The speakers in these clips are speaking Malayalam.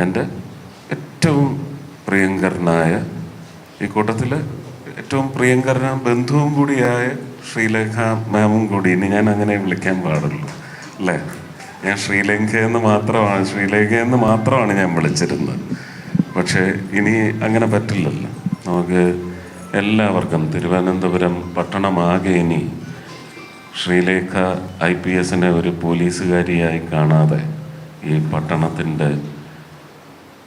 എൻ്റെ ഏറ്റവും പ്രിയങ്കരനായ, ഈ കൂട്ടത്തിൽ ഏറ്റവും പ്രിയങ്കരന ബന്ധുവും കൂടിയായ ശ്രീലേഖ മാമും കൂടി, ഇനി ഞാൻ അങ്ങനെ വിളിക്കാൻ പാടുള്ളൂ അല്ലേ? ഞാൻ ശ്രീലേഖയെന്ന് മാത്രമാണ് ഞാൻ വിളിച്ചിരുന്നത്. പക്ഷേ ഇനി അങ്ങനെ പറ്റില്ലല്ലോ. നമുക്ക് എല്ലാവർക്കും തിരുവനന്തപുരം പട്ടണമാകെ ഇനി ശ്രീലേഖ IPS ഒരു പോലീസുകാരിയായി കാണാതെ ഈ പട്ടണത്തിൻ്റെ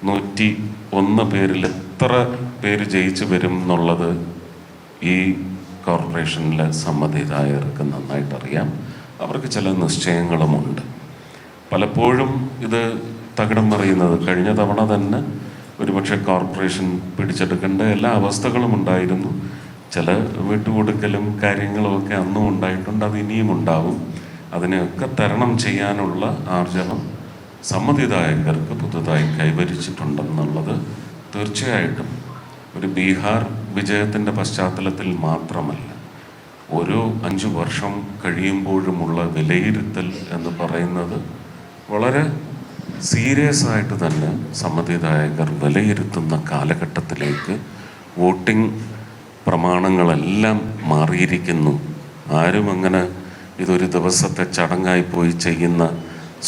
101 പേരിൽ എത്ര പേര് ജയിച്ചു വരും എന്നുള്ളത് ഈ കോർപ്പറേഷനിലെ സമ്മതിദായകർക്ക് നന്നായിട്ടറിയാം. അവർക്ക് ചില നിശ്ചയങ്ങളുമുണ്ട്. പലപ്പോഴും ഇത് തകിടം മറിയുന്നത് കഴിഞ്ഞ തവണ തന്നെ ഒരുപക്ഷെ കോർപ്പറേഷൻ പിടിച്ചെടുക്കേണ്ട എല്ലാ അവസ്ഥകളും ഉണ്ടായിരുന്നു. ചില വിട്ടുകൊടുക്കലും കാര്യങ്ങളുമൊക്കെ അന്നും ഉണ്ടായിട്ടുണ്ട്, അത് ഇനിയും ഉണ്ടാവും. അതിനെയൊക്കെ തരണം ചെയ്യാനുള്ള ആർജവം സമ്മതിദായകർക്ക് പുതുതായി കൈവരിച്ചിട്ടുണ്ടെന്നുള്ളത് തീർച്ചയായിട്ടും ഒരു ബീഹാർ വിജയത്തിൻ്റെ പശ്ചാത്തലത്തിൽ മാത്രമല്ല, ഓരോ 5 വർഷം കഴിയുമ്പോഴുമുള്ള വിലയിരുത്തൽ എന്ന് പറയുന്നത് വളരെ സീരിയസ് ആയിട്ട് തന്നെ സമ്മതിദായകർ വിലയിരുത്തുന്ന കാലഘട്ടത്തിലേക്ക് വോട്ടിംഗ് പ്രമാണങ്ങളെല്ലാം മാറിയിരിക്കുന്നു. ആരും അങ്ങനെ ഇതൊരു ദിവസത്തെ ചടങ്ങായി പോയി ചെയ്യുന്ന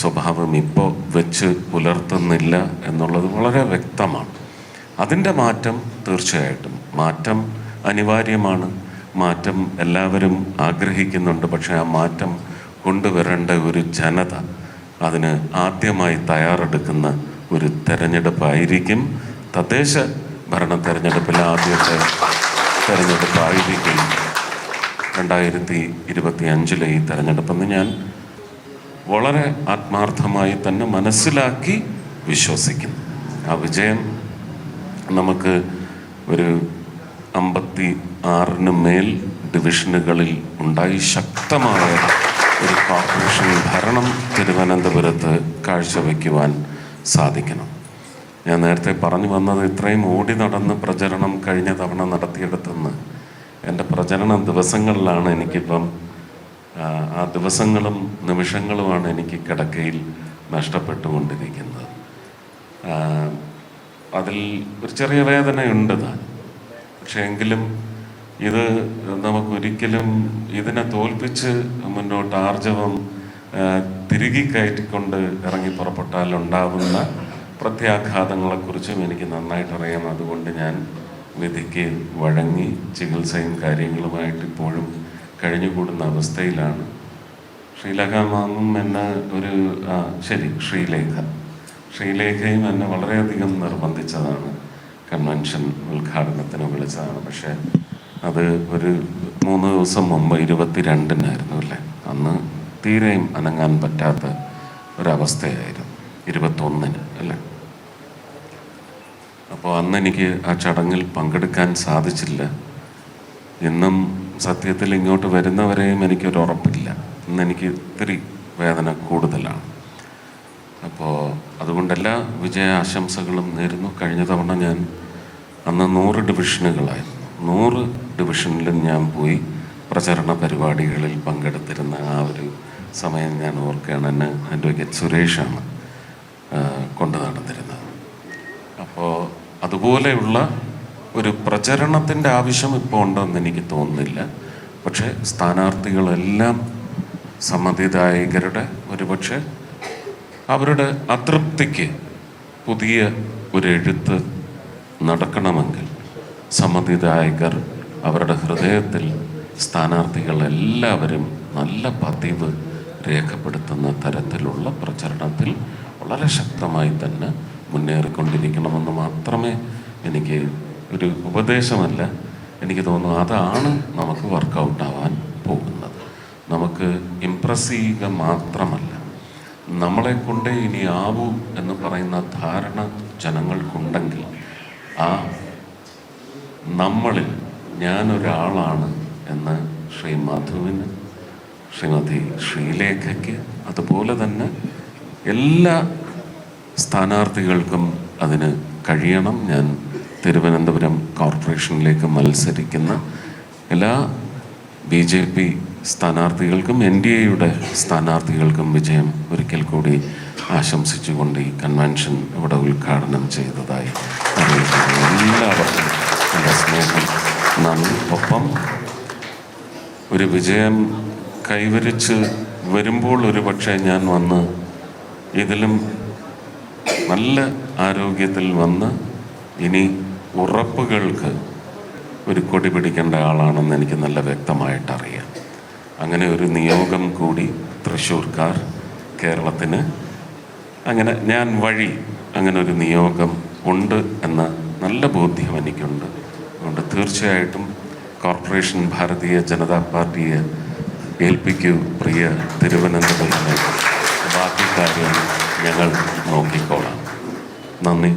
സ്വഭാവം ഇപ്പോൾ വെച്ച് പുലർത്തുന്നില്ല എന്നുള്ളത് വളരെ വ്യക്തമാണ്. അതിൻ്റെ മാറ്റം തീർച്ചയായിട്ടും മാറ്റം അനിവാര്യമാണ്. മാറ്റം എല്ലാവരും ആഗ്രഹിക്കുന്നുണ്ട്. പക്ഷേ ആ മാറ്റം കൊണ്ടുവരേണ്ട ഒരു ജനത അതിന് ആദ്യമായി തയ്യാറെടുക്കുന്ന ഒരു തെരഞ്ഞെടുപ്പായിരിക്കും. തദ്ദേശ ഭരണ തെരഞ്ഞെടുപ്പിൽ ആദ്യത്തെ തെരഞ്ഞെടുപ്പായിരിക്കും 2025 ഈ തെരഞ്ഞെടുപ്പെന്ന് ഞാൻ വളരെ ആത്മാർത്ഥമായി തന്നെ മനസ്സിലാക്കി വിശ്വസിക്കുന്നു. ആ വിജയം നമുക്ക് ഒരു 56 മേൽ ഡിവിഷനുകളിൽ ഉണ്ടായി ശക്തമായ ഒരു കോർപ്പറേഷൻ ഭരണം തിരുവനന്തപുരത്ത് കാഴ്ചവെക്കുവാൻ സാധിക്കണം. ഞാൻ നേരത്തെ പറഞ്ഞു വന്നത് ഇത്രയും ഓടി നടന്ന് പ്രചരണം കഴിഞ്ഞ തവണ നടത്തിയെടുത്തെന്ന്. എൻ്റെ പ്രചരണ ദിവസങ്ങളിലാണ് എനിക്കിപ്പം ആ ദിവസങ്ങളും നിമിഷങ്ങളുമാണ് എനിക്ക് കിടക്കയിൽ നഷ്ടപ്പെട്ടുകൊണ്ടിരിക്കുന്നത്. അതിൽ ഒരു ചെറിയ വേദനയുണ്ട് താൻ. പക്ഷേ എങ്കിലും ഇത് നമുക്കൊരിക്കലും ഇതിനെ തോൽപ്പിച്ച് മുന്നോട്ട് ആർജവം തിരികെ കയറ്റിക്കൊണ്ട് ഇറങ്ങി പുറപ്പെട്ടാൽ ഉണ്ടാകുന്ന പ്രത്യാഘാതങ്ങളെക്കുറിച്ചും എനിക്ക് നന്നായിട്ടറിയാം. അതുകൊണ്ട് ഞാൻ വിധിക്ക് വഴങ്ങി ചികിത്സയും കാര്യങ്ങളുമായിട്ട് ഇപ്പോഴും കഴിഞ്ഞുകൂടുന്ന അവസ്ഥയിലാണ്. ശ്രീലേഖ മാമും എന്നെ ശ്രീലേഖയും എന്നെ വളരെയധികം നിർബന്ധിച്ചതാണ്. കൺവെൻഷൻ ഉദ്ഘാടനത്തിന് വിളിച്ചതാണ്. പക്ഷേ അത് ഒരു 3 ദിവസം മുമ്പ് 22-നായിരുന്നു അല്ലേ? അന്ന് തീരെയും അനങ്ങാൻ പറ്റാത്ത ഒരവസ്ഥയായിരുന്നു. 21-ന് അല്ലേ? അപ്പോൾ അന്ന് എനിക്ക് ആ ചടങ്ങിൽ പങ്കെടുക്കാൻ സാധിച്ചില്ല. ഇന്നും സത്യത്തിൽ ഇങ്ങോട്ട് വരുന്നവരെയും എനിക്കൊരു ഉറപ്പില്ല. ഇന്ന് എനിക്ക് ഇത്തിരി വേദന കൂടുതലാണ്. അപ്പോൾ അതുകൊണ്ട് എല്ലാ വിജയ ആശംസകളും നേരുന്നു. കഴിഞ്ഞ തവണ ഞാൻ അന്ന് 100 ഡിവിഷനുകളായിരുന്നു. 100 ഡിവിഷനിലും ഞാൻ പോയി പ്രചരണ പരിപാടികളിൽ പങ്കെടുത്തിരുന്ന ആ ഒരു സമയം ഞാൻ ഓർക്കുകയാണ്. എന്നെ അഡ്വക്കേറ്റ് സുരേഷാണ് കൊണ്ടു നടന്നിരുന്നത്. അപ്പോൾ അതുപോലെയുള്ള ഒരു പ്രചരണത്തിൻ്റെ ആവശ്യം ഇപ്പോൾ ഉണ്ടെന്ന് എനിക്ക് തോന്നുന്നില്ല. പക്ഷേ സ്ഥാനാർത്ഥികളെല്ലാം സമ്മതിദായകരുടെ ഒരുപക്ഷെ അവരുടെ അതൃപ്തിക്ക് പുതിയ ഒരു എഴുത്ത് നടക്കണമെങ്കിൽ സമ്മതിദായകർ അവരുടെ ഹൃദയത്തിൽ സ്ഥാനാർത്ഥികളെല്ലാവരും നല്ല പതിവ് രേഖപ്പെടുത്തുന്ന തരത്തിലുള്ള പ്രചരണത്തിൽ വളരെ ശക്തമായി തന്നെ മുന്നേറിക്കൊണ്ടിരിക്കണമെന്ന് മാത്രമേ എനിക്ക് ഒരു ഉപദേശമല്ല, എനിക്ക് തോന്നുന്നു അതാണ് നമുക്ക് വർക്കൗട്ടാവാൻ പോകുന്നത്. നമുക്ക് ഇംപ്രസ് ചെയ്യുക മാത്രമല്ല, നമ്മളെ കൊണ്ടേ ഇനി ആവൂ എന്ന് പറയുന്ന ധാരണ ജനങ്ങൾക്കുണ്ടെങ്കിൽ ആ നമ്മളിൽ ഞാനൊരാളാണ് എന്ന് ശ്രീ മധുവിന്, ശ്രീമതി ശ്രീലേഖയ്ക്ക്, അതുപോലെ തന്നെ എല്ലാ സ്ഥാനാർത്ഥികൾക്കും അതിന് കഴിയണം. ഞാൻ തിരുവനന്തപുരം കോർപ്പറേഷനിലേക്ക് മത്സരിക്കുന്ന എല്ലാ BJP സ്ഥാനാർത്ഥികൾക്കും NDAയുടെ സ്ഥാനാർത്ഥികൾക്കും വിജയം ഒരിക്കൽ കൂടി ആശംസിച്ചുകൊണ്ട് ഈ കൺവെൻഷൻ ഇവിടെ ഉദ്ഘാടനം ചെയ്തതായി അറിയിക്കുന്നു. എല്ലാവർക്കും എൻ്റെ സ്നേഹം, നന്ദി. ഒപ്പം ഒരു വിജയം കൈവരിച്ച് വരുമ്പോൾ ഒരുപക്ഷെ ഞാൻ വന്ന് ഇതിലും നല്ല ആരോഗ്യത്തിൽ വന്ന് ഇനി ഉറപ്പുകൾക്ക് ഒരു കൊടി പിടിക്കേണ്ട ആളാണെന്ന് എനിക്ക് നല്ല വ്യക്തമായിട്ടറിയാം. അങ്ങനെ ഒരു നിയോഗം കൂടി തൃശ്ശൂർക്കാർ കേരളത്തിന് അങ്ങനെ ഞാൻ വഴി അങ്ങനെ ഒരു നിയോഗം ഉണ്ട് എന്ന നല്ല ബോധ്യം എനിക്കുണ്ട്. അതുകൊണ്ട് തീർച്ചയായിട്ടും കോർപ്പറേഷൻ ഭാരതീയ ജനതാ പാർട്ടിയെ ഏൽപ്പിക്കൂ പ്രിയ തിരുവനന്തപുരത്തെ, ബാക്കി കാര്യം ഞങ്ങൾ നോക്കിക്കോളാം. നന്ദി.